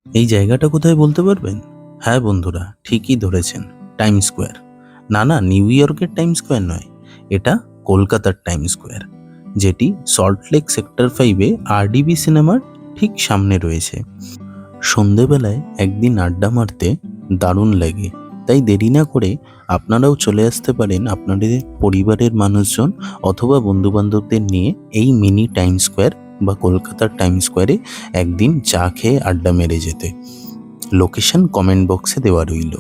এই জায়গাটা কোথায় বলতে পারবেন? হ্যাঁ বন্ধুরা, ঠিকই ধরেছেন, টাইম স্কোয়ার। না না, নিউ ইয়র্কের টাইম স্কোয়ার নয়, এটা কলকাতার টাইম স্কোয়ার, যেটি সল্টলেক সেক্টর 5-এ আরডিবি সিনেমার ঠিক সামনে রয়েছে। সন্ধেবেলায় একদিন আড্ডা মারতে দারুণ লাগে, তাই দেরি না করে আপনারাও চলে আসতে পারেন আপনাদের পরিবারের মানুষজন অথবা বন্ধুবান্ধবদের নিয়ে এই মিনি টাইম স্কোয়ার বা কলকাতার টাইম স্কোয়ারে একদিন চা খেয়ে আড্ডা মেরে যেতে। লোকেশন কমেন্ট বক্সে দেওয়া রইল।